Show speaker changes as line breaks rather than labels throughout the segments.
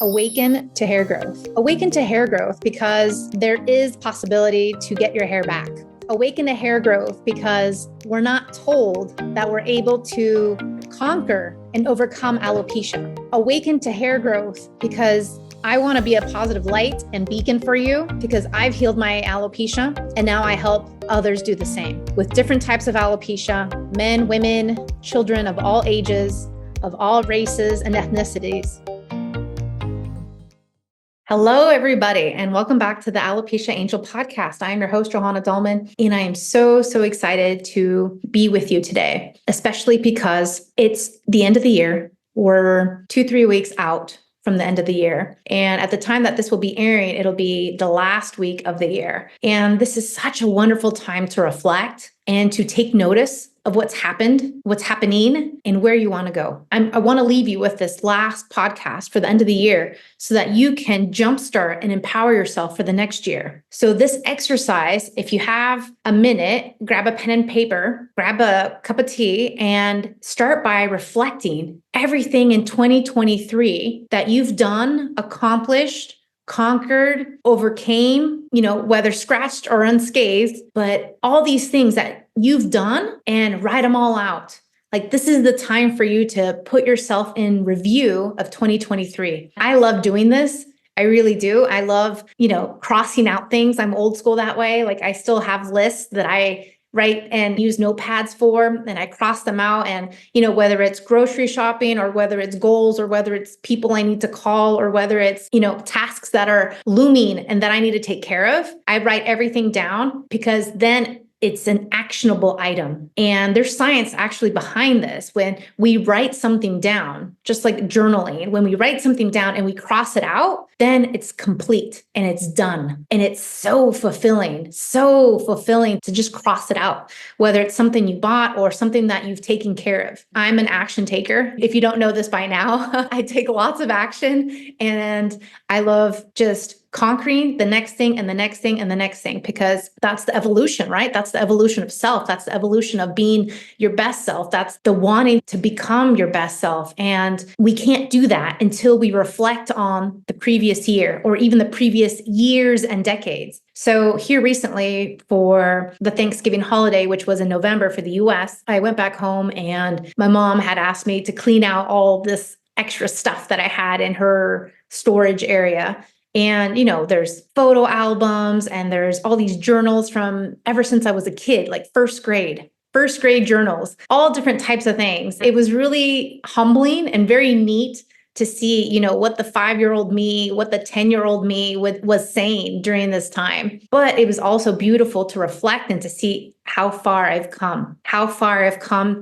Awaken to hair growth. Awaken to hair growth because there is possibility to get your hair back. Awaken to hair growth because we're not told that we're able to conquer and overcome alopecia. Awaken to hair growth because I want to be a positive light and beacon for you because I've healed my alopecia and now I help others do the same with different types of alopecia, men, women, children of all ages, of all races and ethnicities. Hello, everybody, and welcome back to the Alopecia Angel podcast. I am your host, Johanna Dahlman, and I am so excited to be with you today, especially because it's the end of the year. We're 2-3 weeks out from the end of the year. And at the time that this will be airing, it'll be the last week of the year. And this is such a wonderful time to reflect and to take notice of what's happened, what's happening, and where you want to go. I want to leave you with this last podcast for the end of the year so that you can jumpstart and empower yourself for the next year. So this exercise, if you have a minute, grab a pen and paper, grab a cup of tea, and start by reflecting everything in 2023 that you've done, accomplished, conquered, overcame, whether scratched or unscathed, but all these things that you've done, and write them all out. Like, this is the time for you to put yourself in review of 2023. I love doing this. I really do. I love, crossing out things. I'm old school that way. Like, I still have lists that I write and use notepads for, and I cross them out. And, whether it's grocery shopping or whether it's goals or whether it's people I need to call or whether it's, tasks that are looming and that I need to take care of, I write everything down because then it's an actionable item. And there's science actually behind this. When we write something down, just like journaling, when we write something down and we cross it out, then it's complete and it's done. And it's so fulfilling to just cross it out, whether it's something you bought or something that you've taken care of. I'm an action taker. If you don't know this by now, I take lots of action, and I love just conquering the next thing and the next thing and the next thing, because that's the evolution, right? That's the evolution of self. That's the evolution of being your best self. That's the wanting to become your best self. And we can't do that until we reflect on the previous year or even the previous years and decades. So here recently for the Thanksgiving holiday, which was in November for the US, I went back home and my mom had asked me to clean out all this extra stuff that I had in her storage area. And, there's photo albums and there's all these journals from ever since I was a kid, like first grade journals, all different types of things. It was really humbling and very neat to see, what the 5-year-old me, what the 10-year-old me was saying during this time. But it was also beautiful to reflect and to see how far I've come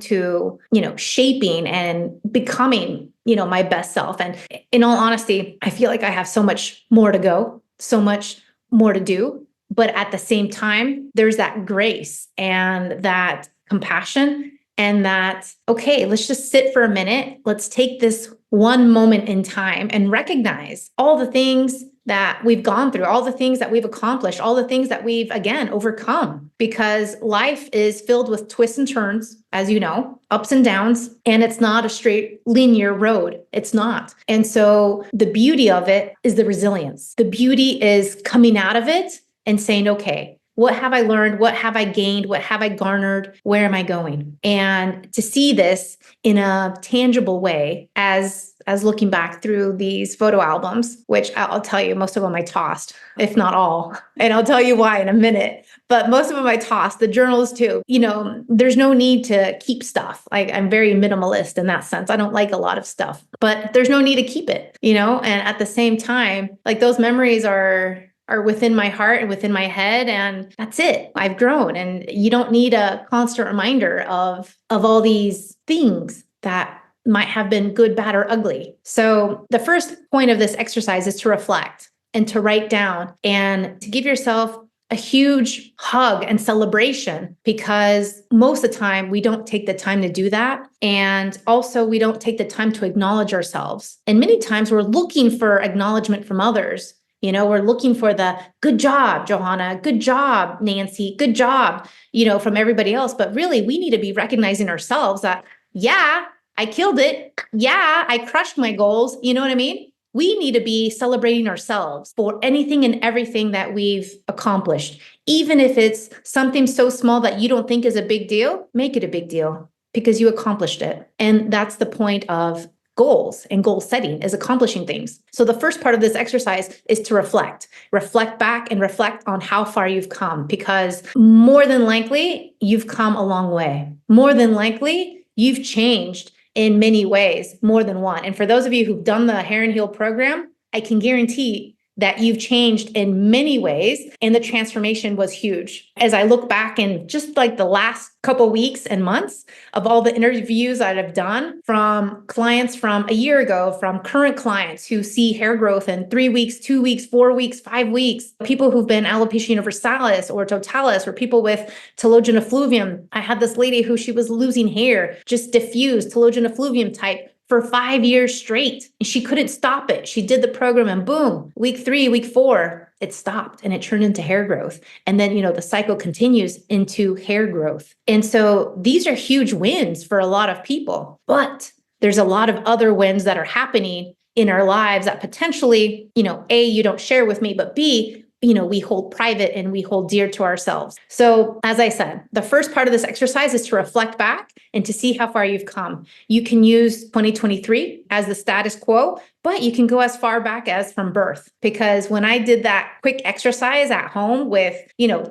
to, shaping and becoming, my best self. And in all honesty, I feel like I have so much more to go, so much more to do. But at the same time, there's that grace and that compassion and that, okay, let's just sit for a minute. Let's take this one moment in time and recognize all the things that we've gone through, all the things that we've accomplished, all the things that we've, again, overcome, because life is filled with twists and turns, as you know, ups and downs, and it's not a straight linear road. It's not. And so the beauty of it is the resilience. The beauty is coming out of it and saying, okay, what have I learned? What have I gained? What have I garnered? Where am I going? And to see this in a tangible way as looking back through these photo albums, which I'll tell you, most of them I tossed, if not all. And I'll tell you why in a minute. But most of them I tossed, the journals too. There's no need to keep stuff. I'm very minimalist in that sense. I don't like a lot of stuff, but there's no need to keep it, and at the same time, like, those memories are within my heart and within my head. And that's it. I've grown, and you don't need a constant reminder of all these things that might have been good, bad, or ugly. So the first point of this exercise is to reflect and to write down and to give yourself a huge hug and celebration, because most of the time we don't take the time to do that. And also we don't take the time to acknowledge ourselves. And many times we're looking for acknowledgement from others. We're looking for the good job, Johanna, good job, Nancy, good job, from everybody else. But really, we need to be recognizing ourselves that, yeah, I killed it. Yeah, I crushed my goals. You know what I mean? we need to be celebrating ourselves for anything and everything that we've accomplished. Even if it's something so small that you don't think is a big deal, make it a big deal because you accomplished it. And that's the point of goals and goal setting, is accomplishing things. So the first part of this exercise is to reflect back and reflect on how far you've come, because more than likely you've come a long way. More than likely you've changed in many ways, more than one. And for those of you who've done the Hair and Heal program, I can guarantee that you've changed in many ways, and the transformation was huge. As I look back in just like the last couple weeks and months of all the interviews that I've done from clients from a year ago, from current clients who see hair growth in 3 weeks, 2 weeks, 4 weeks, 5 weeks, people who've been alopecia universalis or totalis, or people with telogen effluvium. I had this lady who she was losing hair, just diffused telogen effluvium type, for 5 years straight. She couldn't stop it. She did the program and boom, week 3, week 4, it stopped and it turned into hair growth. And then, the cycle continues into hair growth. And so these are huge wins for a lot of people, but there's a lot of other wins that are happening in our lives that potentially, A, you don't share with me, but B, we hold private and we hold dear to ourselves. So as I said, the first part of this exercise is to reflect back and to see how far you've come. You can use 2023 as the status quo, but you can go as far back as from birth. Because when I did that quick exercise at home with,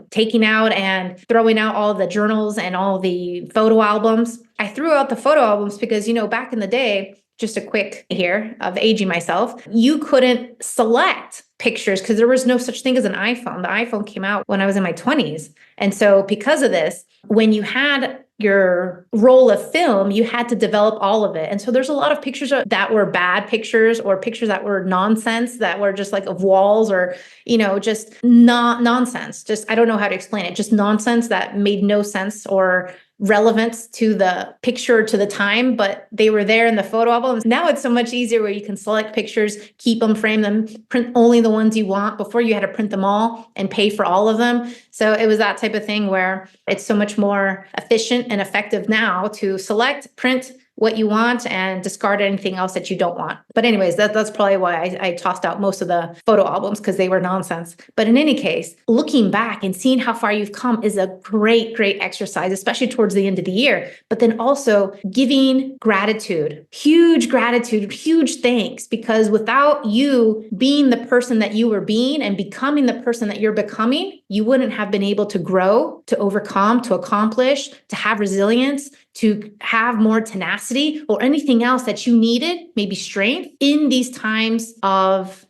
taking out and throwing out all the journals and all the photo albums, I threw out the photo albums because, back in the day, just a quick here of aging myself, you couldn't select pictures because there was no such thing as an iPhone. The iPhone came out when I was in my 20s. And so because of this, when you had your roll of film, you had to develop all of it. And so there's a lot of pictures that were bad pictures, or pictures that were nonsense, that were just like of walls, or, just not nonsense. Just, I don't know how to explain it. Just nonsense that made no sense or relevance to the picture, to the time, but they were there in the photo albums. Now it's so much easier where you can select pictures, keep them, frame them, print only the ones you want. Before, you had to print them all and pay for all of them. So it was that type of thing where it's so much more efficient and effective now to select, print what you want, and discard anything else that you don't want. But anyways, that's probably why I tossed out most of the photo albums, because they were nonsense. But in any case, looking back and seeing how far you've come is a great, great exercise, especially towards the end of the year. But then also giving gratitude, huge thanks, because without you being the person that you were being and becoming the person that you're becoming, you wouldn't have been able to grow, to overcome, to accomplish, to have resilience, to have more tenacity, or anything else that you needed, maybe strength, in these times of,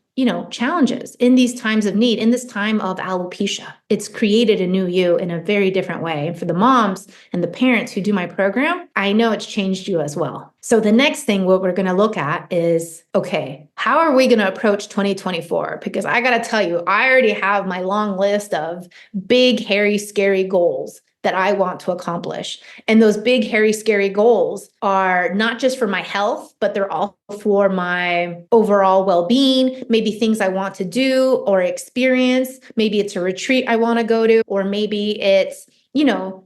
challenges, in these times of need, in this time of alopecia. It's created a new you in a very different way. And for the moms and the parents who do my program, I know it's changed you as well. So the next thing what we're going to look at is, okay, how are we going to approach 2024? Because I got to tell you, I already have my long list of big, hairy, scary goals that I want to accomplish. And those big, hairy, scary goals are not just for my health, but they're all for my overall well-being, maybe things I want to do or experience. Maybe it's a retreat I want to go to, or maybe it's,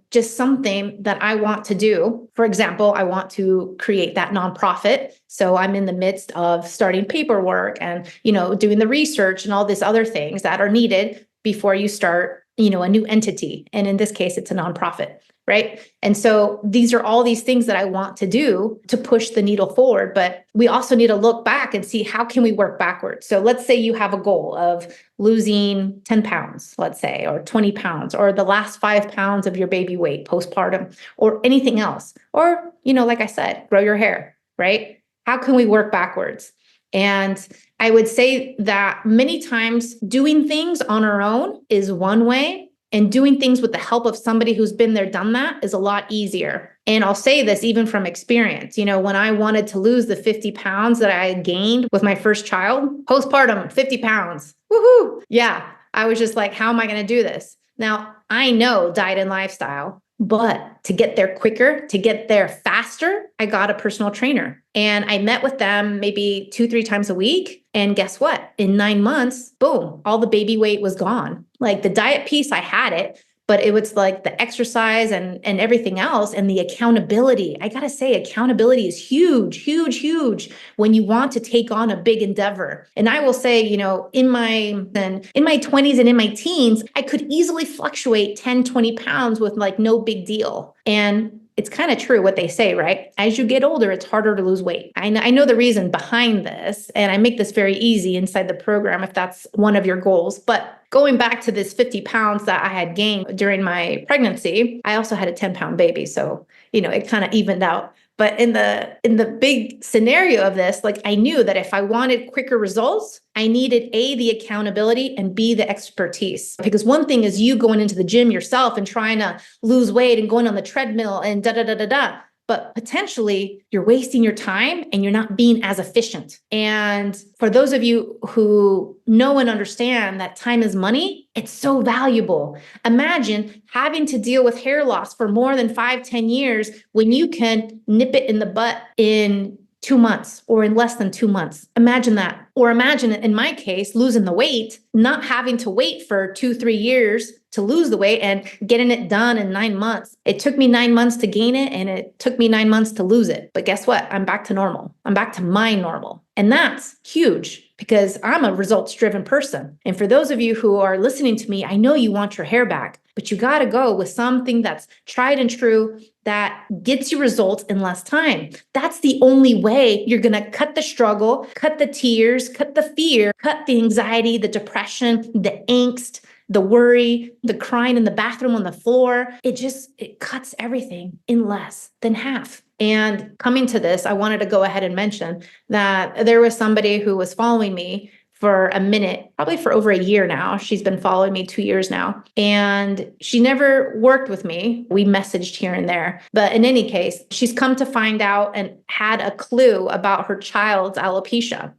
just something that I want to do. For example, I want to create that nonprofit. So I'm in the midst of starting paperwork and, doing the research and all these other things that are needed before you start a new entity. And in this case, it's a nonprofit, right? And so these are all these things that I want to do to push the needle forward. But we also need to look back and see, how can we work backwards? So let's say you have a goal of losing 10 pounds, let's say, or 20 pounds, or the last 5 pounds of your baby weight postpartum, or anything else. Or, like I said, grow your hair, right? How can we work backwards? And I would say that many times doing things on our own is one way, and doing things with the help of somebody who's been there, done that is a lot easier. And I'll say this even from experience. When I wanted to lose the 50 pounds that I had gained with my first child, postpartum, 50 pounds. Woohoo! Yeah, I was just like, how am I going to do this? Now, I know diet and lifestyle, but to get there quicker, to get there faster, I got a personal trainer. And I met with them maybe 2-3 times a week. And guess what? In 9 months, boom, all the baby weight was gone. Like the diet piece, I had it, but it was like the exercise and everything else and the accountability. I got to say, accountability is huge, huge, huge when you want to take on a big endeavor. And I will say, in my 20s and in my teens, I could easily fluctuate 10, 20 pounds with like no big deal. And it's kind of true what they say, right? As you get older, it's harder to lose weight. I know the reason behind this, and I make this very easy inside the program if that's one of your goals. But going back to this 50 pounds that I had gained during my pregnancy, I also had a 10-pound baby. So, it kind of evened out. But in the big scenario of this, like I knew that if I wanted quicker results, I needed A, the accountability, and B, the expertise. Because one thing is you going into the gym yourself and trying to lose weight and going on the treadmill and da da da da da. But potentially you're wasting your time and you're not being as efficient. And for those of you who know and understand that time is money, it's so valuable. Imagine having to deal with hair loss for more than 5-10 years when you can nip it in the butt in 2 months or in less than 2 months. Imagine that. Or imagine, in my case, losing the weight, not having to wait for 2-3 years to lose the weight and getting it done in 9 months. It took me 9 months to gain it and it took me 9 months to lose it. But guess what? I'm back to normal. I'm back to my normal. And that's huge because I'm a results-driven person. And for those of you who are listening to me, I know you want your hair back, but you got to go with something that's tried and true that gets you results in less time. That's the only way you're going to cut the struggle, cut the tears, cut the fear, cut the anxiety, the depression, the angst, the worry, the crying in the bathroom on the floor. It cuts everything in less than half. And coming to this, I wanted to go ahead and mention that there was somebody who was following me for a minute, probably for over a year now. She's been following me 2 years now. And she never worked with me. We messaged here and there. But in any case, she's come to find out and had a clue about her child's alopecia.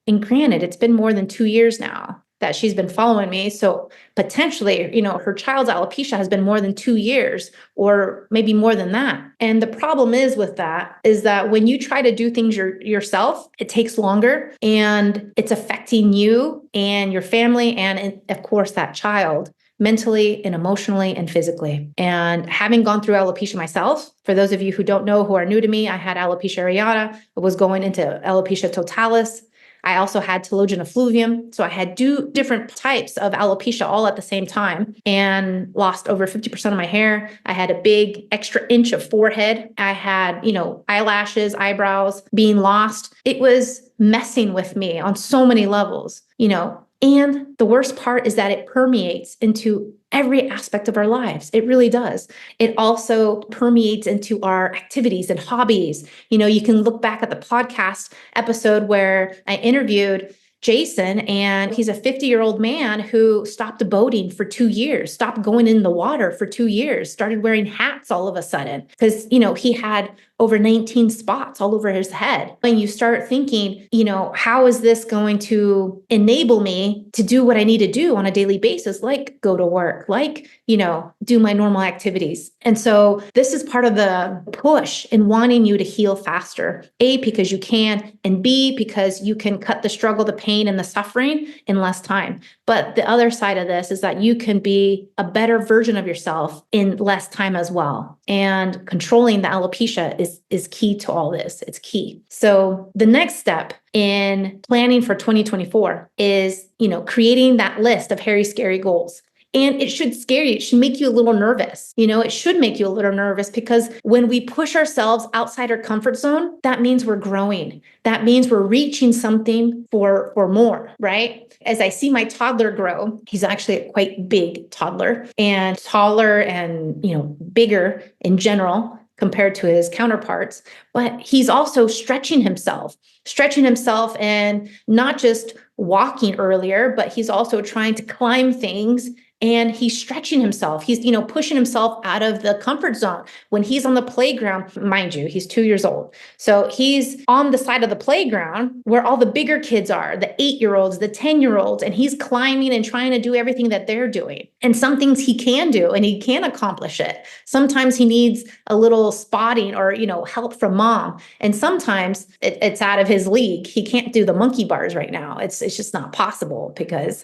And granted, it's been more than 2 years now that she's been following me. So potentially, her child's alopecia has been more than 2 years or maybe more than that. And the problem is with that is that when you try to do things yourself, it takes longer and it's affecting you and your family and of course that child mentally and emotionally and physically. And having gone through alopecia myself, for those of you who don't know, who are new to me, I had alopecia areata. I was going into alopecia totalis. I also had telogen effluvium. So I had two different types of alopecia all at the same time and lost over 50% of my hair. I had a big extra inch of forehead. I had, eyelashes, eyebrows being lost. It was messing with me on so many levels, and the worst part is that it permeates into every aspect of our lives. It really does. It also permeates into our activities and hobbies. You can look back at the podcast episode where I interviewed Jason, and he's a 50-year-old man who stopped boating for 2 years, stopped going in the water for 2 years, started wearing hats all of a sudden because, he had over 19 spots all over his head. When you start thinking, how is this going to enable me to do what I need to do on a daily basis, like go to work, like, do my normal activities. And so this is part of the push in wanting you to heal faster. A, because you can, and B, because you can cut the struggle, the pain, and the suffering in less time. But the other side of this is that you can be a better version of yourself in less time as well. And controlling the alopecia is key to all this. It's key. So the next step in planning for 2024 is, creating that list of hairy, scary goals. And it should scare you. It should make you a little nervous. It should make you a little nervous because when we push ourselves outside our comfort zone, that means we're growing. That means we're reaching something for more, right? As I see my toddler grow, he's actually a quite big toddler and taller and, bigger in general compared to his counterparts, but he's also stretching himself and not just walking earlier, but he's also trying to climb things. And he's stretching himself. He's, pushing himself out of the comfort zone. When he's on the playground, mind you, he's 2 years old. So he's on the side of the playground where all the bigger kids are, the 8-year-olds, the 10-year-olds, and he's climbing and trying to do everything that they're doing. And some things he can do and he can accomplish it. Sometimes he needs a little spotting or, help from mom. And sometimes it's out of his league. He can't do the monkey bars right now. It's just not possible because,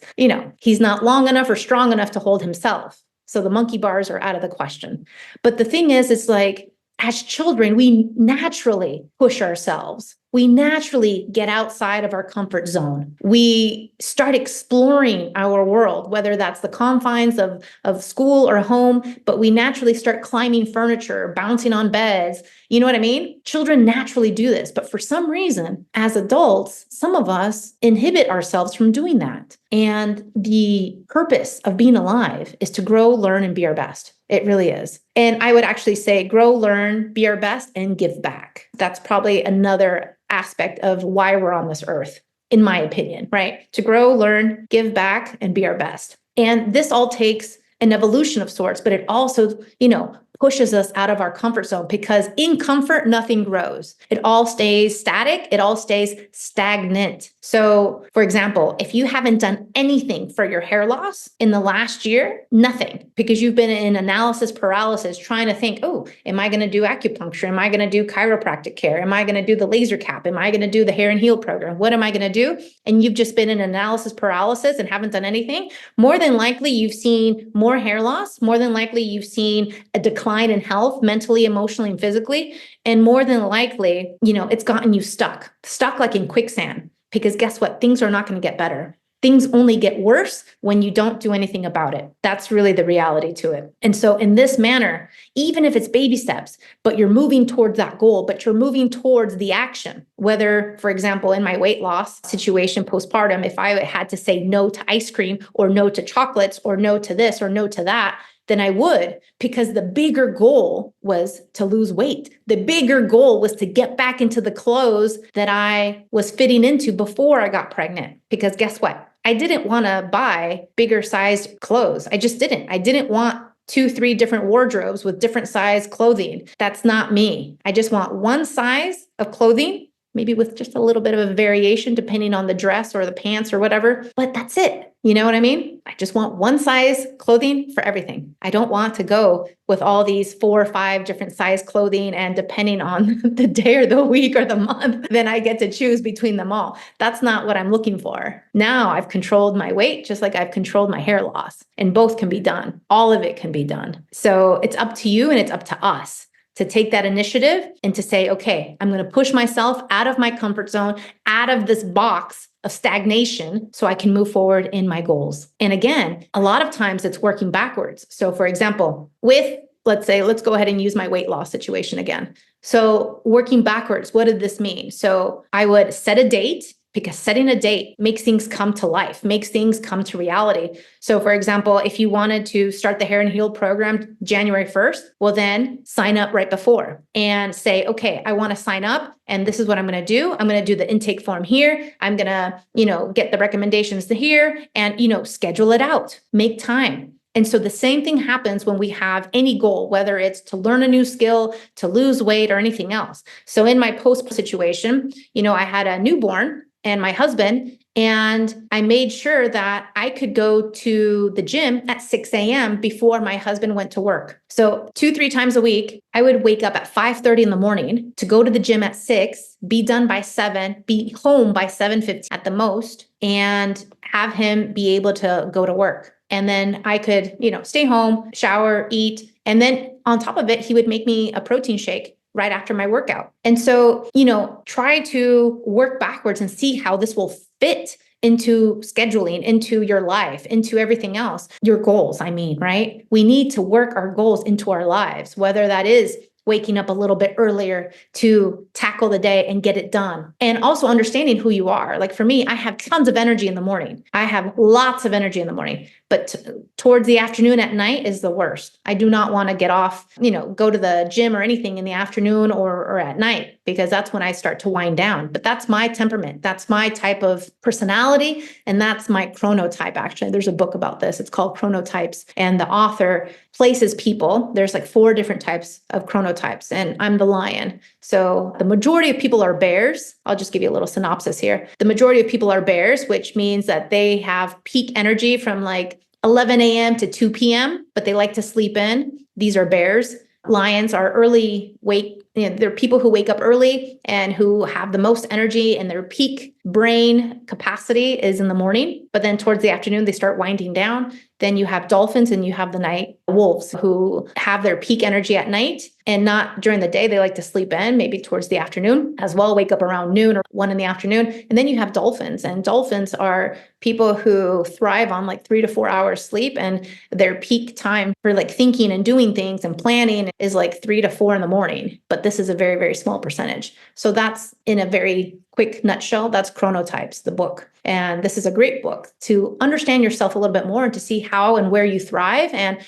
he's not long enough or strong enough to hold himself. So the monkey bars are out of the question. But the thing is, it's like, as children, we naturally push ourselves. We naturally get outside of our comfort zone. We start exploring our world, whether that's the confines of school or home, but we naturally start climbing furniture, bouncing on beds. You know what I mean? Children naturally do this, but for some reason, as adults, some of us inhibit ourselves from doing that. And the purpose of being alive is to grow, learn, and be our best. It really is. And I would actually say grow, learn, be our best, and give back. That's probably another aspect of why we're on this earth, in my opinion, right? To grow, learn, give back, and be our best. And this all takes an evolution of sorts, but it also, pushes us out of our comfort zone, because in comfort, nothing grows. It all stays static. It all stays stagnant. So, for example, if you haven't done anything for your hair loss in the last year, nothing, because you've been in analysis paralysis trying to think, oh, am I going to do acupuncture? Am I going to do chiropractic care? Am I going to do the laser cap? Am I going to do the hair and heal program? What am I going to do? And you've just been in analysis paralysis and haven't done anything. More than likely, you've seen more hair loss. More than likely, you've seen a decline in health, mentally, emotionally, and physically. And more than likely, it's gotten you stuck like in quicksand, because guess what? Things are not going to get better. Things only get worse when you don't do anything about it. That's really the reality to it. And so in this manner, even if it's baby steps, but you're moving towards that goal, but you're moving towards the action, whether, for example, in my weight loss situation postpartum, if I had to say no to ice cream or no to chocolates or no to this or no to that, then I would, because the bigger goal was to lose weight. The bigger goal was to get back into the clothes that I was fitting into before I got pregnant. Because guess what? I didn't want to buy bigger sized clothes. I just didn't. I didn't want 2-3 different wardrobes with different size clothing. That's not me. I just want one size of clothing, maybe with just a little bit of a variation depending on the dress or the pants or whatever, but that's it. You know what I mean? I just want one size clothing for everything. I don't want to go with all these 4 or 5 different size clothing, and depending on the day or the week or the month, then I get to choose between them all. That's not what I'm looking for. Now I've controlled my weight just like I've controlled my hair loss, and both can be done. All of it can be done. So it's up to you and it's up to us to take that initiative and to say, okay, I'm going to push myself out of my comfort zone, out of this box of stagnation, so I can move forward in my goals. And again, a lot of times it's working backwards. So for example, let's go ahead and use my weight loss situation again. So working backwards, what did this mean? So I would set a date, because setting a date makes things come to life, makes things come to reality. So for example, if you wanted to start the Hair and Heal program January 1st, well then sign up right before and say, okay, I want to sign up and this is what I'm going to do. I'm going to do the intake form here. I'm going to, get the recommendations to here and, schedule it out, make time. And so the same thing happens when we have any goal, whether it's to learn a new skill, to lose weight, or anything else. So in my post situation, I had a newborn and my husband, and I made sure that I could go to the gym at 6 a.m. before my husband went to work. So 2-3 times a week, I would wake up at 5:30 in the morning to go to the gym at 6, be done by 7, be home by 7:15 at the most, and have him be able to go to work. And then I could, stay home, shower, eat. And then on top of it, he would make me a protein shake right after my workout. And so, try to work backwards and see how this will fit into scheduling, into your life, into everything else, your goals. Right? We need to work our goals into our lives, whether that is waking up a little bit earlier to tackle the day and get it done. And also understanding who you are. Like for me, I have tons of energy in the morning. I have lots of energy in the morning, but towards the afternoon at night is the worst. I do not want to get off, go to the gym or anything in the afternoon or at night, because that's when I start to wind down. But that's my temperament. That's my type of personality. And that's my chronotype. Actually, there's a book about this. It's called Chronotypes. And the author places people. There's like 4 different types of chronotypes. And I'm the lion. So the majority of people are bears. I'll just give you a little synopsis here. The majority of people are bears, which means that they have peak energy from like 11 a.m. to 2 p.m., but they like to sleep in. These are bears. Lions are early wake. They're people who wake up early and who have the most energy, and their peak brain capacity is in the morning, but then towards the afternoon, they start winding down. Then you have dolphins and you have the night wolves who have their peak energy at night and not during the day. They like to sleep in maybe towards the afternoon as well, wake up around noon or 1 in the afternoon. And then you have dolphins, and dolphins are people who thrive on like 3 to 4 hours sleep, and their peak time for like thinking and doing things and planning is like 3 to 4 in the morning. But this is a very, very small percentage. So that's, in a very quick nutshell, that's Chronotypes, the book. And this is a great book to understand yourself a little bit more and to see how and where you thrive and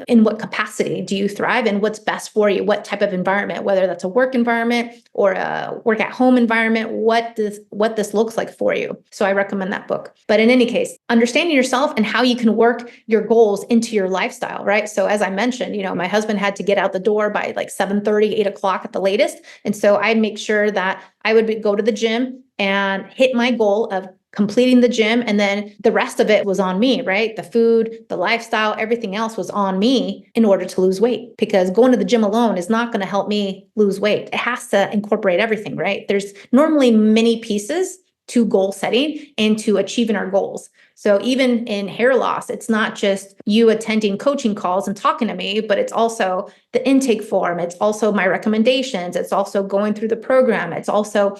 in what capacity do you thrive and what's best for you, what type of environment, whether that's a work environment or a work at home environment, what this looks like for you. So I recommend that book. But in any case, understanding yourself and how you can work your goals into your lifestyle, right? So as I mentioned, my husband had to get out the door by like 7:30, 8 o'clock at the latest. And so I make sure that I would go to the gym and hit my goal of completing the gym. And then the rest of it was on me, right? The food, the lifestyle, everything else was on me in order to lose weight, because going to the gym alone is not going to help me lose weight. It has to incorporate everything, right? There's normally many pieces to goal setting and to achieving our goals. So even in hair loss, it's not just you attending coaching calls and talking to me, but it's also the intake form. It's also my recommendations. It's also going through the program. It's also,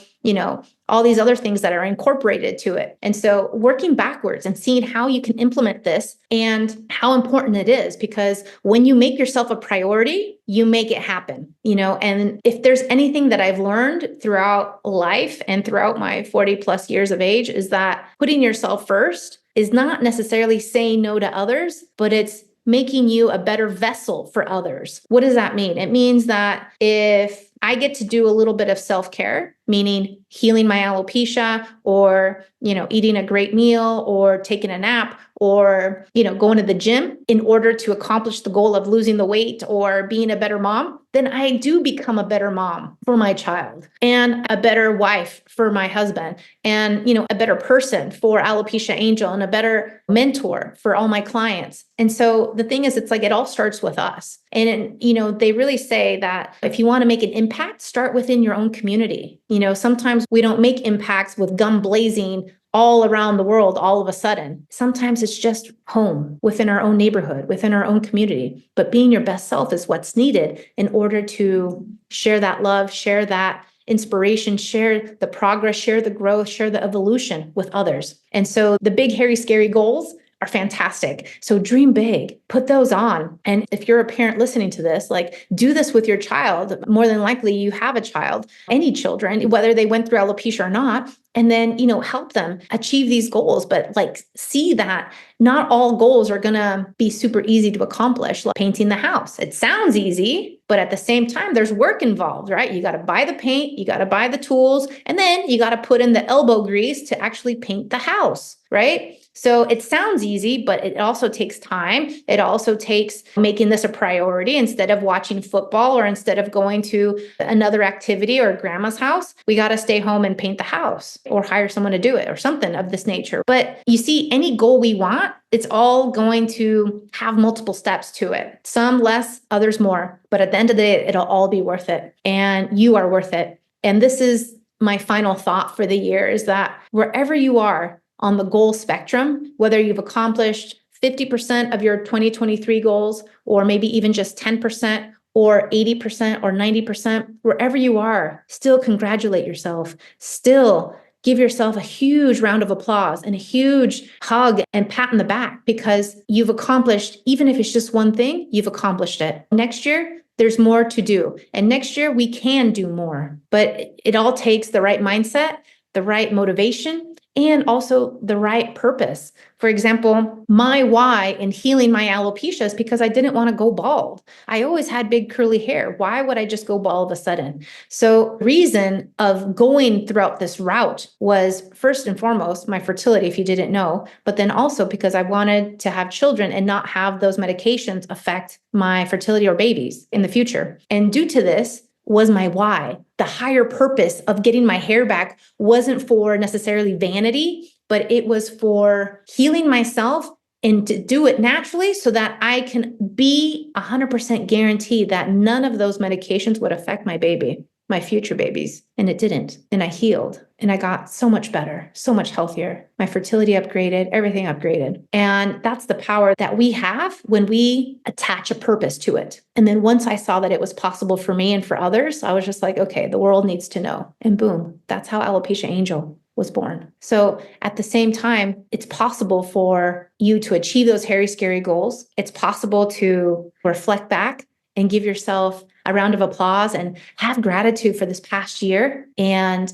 all these other things that are incorporated to it. And so working backwards and seeing how you can implement this and how important it is, because when you make yourself a priority, you make it happen, and if there's anything that I've learned throughout life and throughout my 40 plus years of age is that putting yourself first is not necessarily saying no to others, but it's making you a better vessel for others. What does that mean? It means that if I get to do a little bit of self-care, meaning healing my alopecia or, eating a great meal or taking a nap or, going to the gym in order to accomplish the goal of losing the weight or being a better mom, then I do become a better mom for my child and a better wife for my husband and, a better person for Alopecia Angel and a better mentor for all my clients. And so the thing is, it's like it all starts with us. And, they really say that if you want to make an impact, start within your own community. Sometimes we don't make impacts with gun blazing all around the world all of a sudden. Sometimes it's just home, within our own neighborhood, within our own community. But being your best self is what's needed in order to share that love, share that inspiration, share the progress, share the growth, share the evolution with others. And so the big, hairy, scary goals are fantastic. So dream big, put those on. And if you're a parent listening to this, do this with your child. More than likely you have a child, any children, whether they went through alopecia or not, and then, help them achieve these goals. But see that not all goals are going to be super easy to accomplish. Like painting the house. It sounds easy, but at the same time, there's work involved, right? You got to buy the paint, you got to buy the tools, and then you got to put in the elbow grease to actually paint the house, right? So it sounds easy, but it also takes time. It also takes making this a priority instead of watching football or instead of going to another activity or grandma's house. We got to stay home and paint the house or hire someone to do it or something of this nature. But you see, any goal we want, it's all going to have multiple steps to it. Some less, others more. But at the end of the day, it'll all be worth it. And you are worth it. And this is my final thought for the year, is that wherever you are on the goal spectrum, whether you've accomplished 50% of your 2023 goals, or maybe even just 10%, or 80%, or 90%, wherever you are, still congratulate yourself. Still give yourself a huge round of applause and a huge hug and pat on the back, because you've accomplished, even if it's just one thing, you've accomplished it. Next year, there's more to do. And next year, we can do more. But it all takes the right mindset, the right motivation, and also the right purpose. For example, my why in healing my alopecia is because I didn't want to go bald. I always had big curly hair. Why would I just go bald all of a sudden? So reason of going throughout this route was first and foremost my fertility, if you didn't know, but then also because I wanted to have children and not have those medications affect my fertility or babies in the future. And due to this, was my why. The higher purpose of getting my hair back wasn't for necessarily vanity, but it was for healing myself and to do it naturally so that I can be 100% guaranteed that none of those medications would affect my baby. my future babies. And it didn't. And I healed and I got so much better, so much healthier. My fertility upgraded, everything upgraded. And that's the power that we have when we attach a purpose to it. And then once I saw that it was possible for me and for others, I was just like, okay, the world needs to know. And boom, that's how Alopecia Angel was born. So at the same time, it's possible for you to achieve those hairy, scary goals. It's possible to reflect back and give yourself a round of applause and have gratitude for this past year and,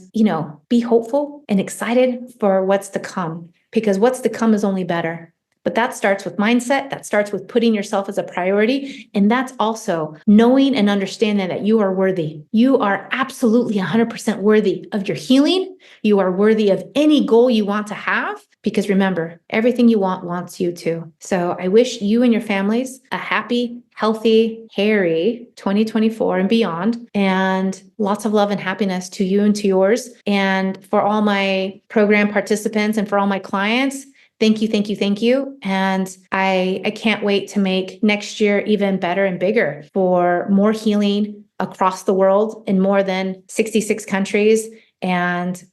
be hopeful and excited for what's to come, because what's to come is only better. But that starts with mindset. That starts with putting yourself as a priority. And that's also knowing and understanding that you are worthy. You are absolutely 100% worthy of your healing. You are worthy of any goal you want to have, because remember, everything you want wants you too. So I wish you and your families a happy, healthy, hairy 2024 and beyond, and lots of love and happiness to you and to yours. And for all my program participants and for all my clients, thank you, thank you, thank you. And I can't wait to make next year even better and bigger for more healing across the world in more than 66 countries. And,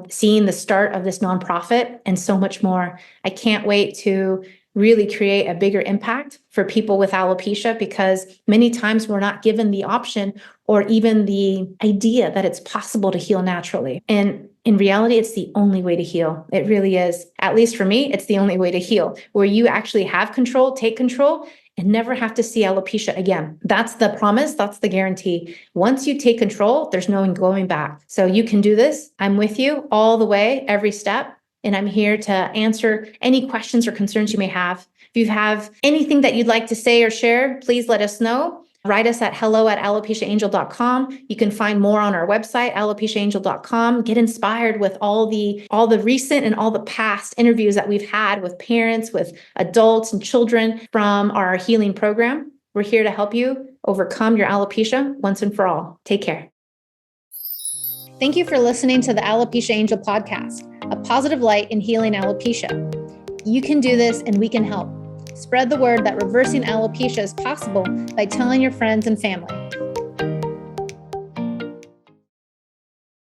seeing the start of this nonprofit and so much more. I can't wait to really create a bigger impact for people with alopecia, because many times we're not given the option or even the idea that it's possible to heal naturally. And in reality, it's the only way to heal. It really is. At least for me, it's the only way to heal, where you actually have control, take control, and never have to see alopecia again. That's the promise. That's the guarantee. Once you take control, there's no going back. So you can do this. I'm with you all the way, every step. And I'm here to answer any questions or concerns you may have. If you have anything that you'd like to say or share, please let us know. Write us at hello@alopeciaangel.com. You can find more on our website, alopeciaangel.com. Get inspired with all the recent and all the past interviews that we've had with parents, with adults and children from our healing program. We're here to help you overcome your alopecia once and for all. Take care. Thank you for listening to the Alopecia Angel podcast, a positive light in healing alopecia. You can do this and we can help. Spread the word that reversing alopecia is possible by telling your friends and family.